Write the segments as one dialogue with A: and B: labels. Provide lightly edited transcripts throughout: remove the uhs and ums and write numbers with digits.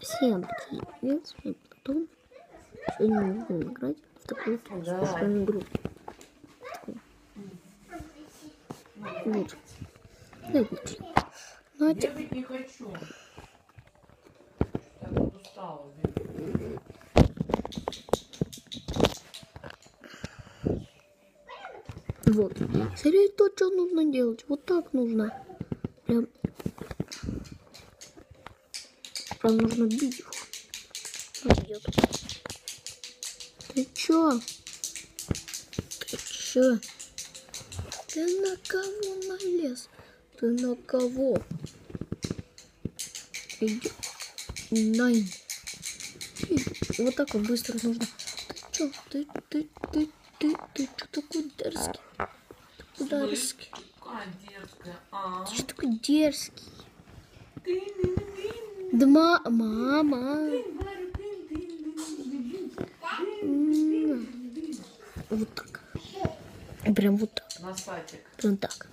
A: Всем привет, с вами Платон. Сегодня мы будем играть в такую скучную игру. Вот. Знаете,
B: я ведь не хочу. Я тут устала.
A: вот. Смотрите, то, что нужно делать. Вот так нужно. Прям нужно бить его. Идет. Ты чё? Ты чё? Ты на кого налез? Ты на кого? Иди. Най. Вот так вот быстро нужно. Ты чё? Ты чё такой дерзкий? Ты дерзкий. Ты чё такой дерзкий? Да мама. Вот так. Прям вот так. Прям так.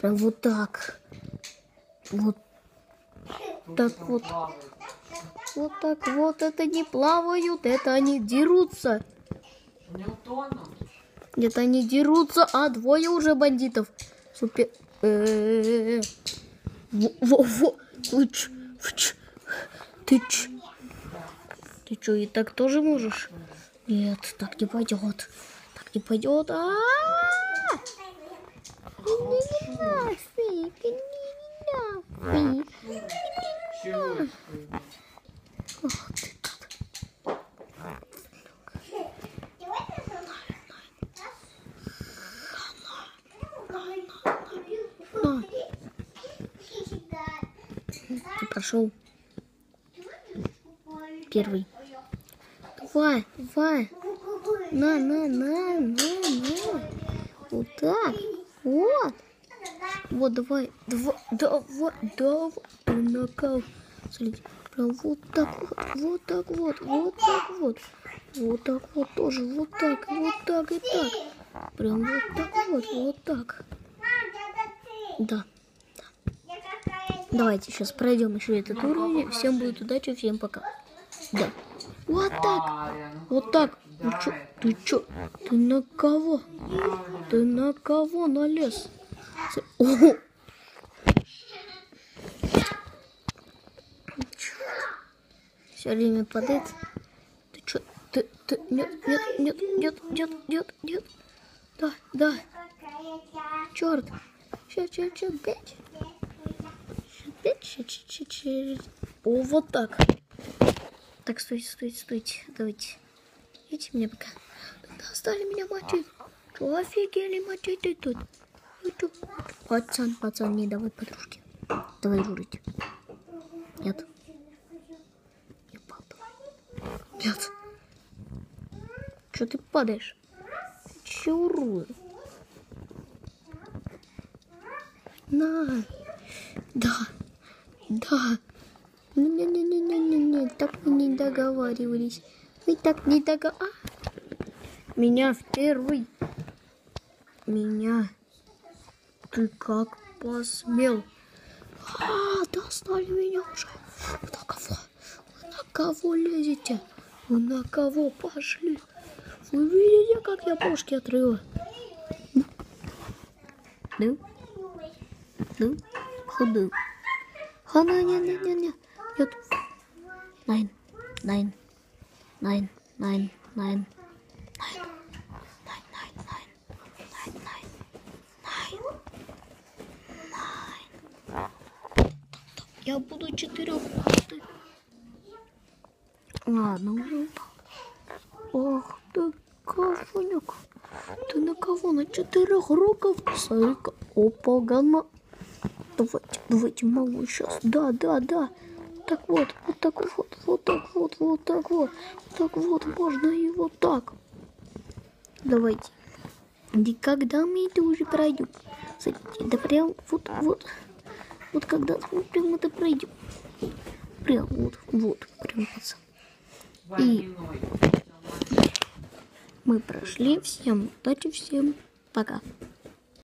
A: Прям вот так. Вот так вот. Вот так вот. Это не плавают, это они дерутся.
B: Не утонут.
A: Это они дерутся, а двое уже бандитов. Супер. Во. Ты чё, и так тоже можешь? Нет, так не пойдет. Так не пойдет. Ты прошел первый. Давай. На. Вот так. Вот. Вот, давай. Ты накал. Смотрите, прям вот так вот. Вот так вот тоже. Вот так и так. Прям вот так. Да. Давайте сейчас пройдем еще этот уровень. Всем будет удачи, всем пока. Да. Вот так. Вот так. Ты чё? Ты на кого? Ты на кого налез? О! Все время падает. Ты чё? Ты нет. Да. Черт. Сейчас, опять. О, вот так. Так, стойте. Давайте. Видите меня пока. Стали меня мочить. Что, офигели мочить ты тут? Пацан, не давай подружки. Давай журить. Нет. Не падай. Нет. Что ты падаешь? Чуру. На. Да. Не, так мы не договаривались. Мы так не договаривались. Меня в первый. Меня. Ты как посмел? Достали меня уже. Вы на кого лезете? Вы на кого пошли? Вы видите, как я бошки отрыла? Ну, ходу. Не. Нет. Найн. Я буду 4. Ладно, уже упал. Ох ты, кафуняк. Ты на кого? На 4 руков? Смотри-ка. Опа, гана. Давайте, могу сейчас. Да. Так вот. Так вот, можно и вот так. Давайте. И когда мы это уже пройдем? Смотрите, да прям вот. Вот когда мы прям это пройдем. Прям вот, прям пацан. И мы прошли. Всем удачи, всем пока.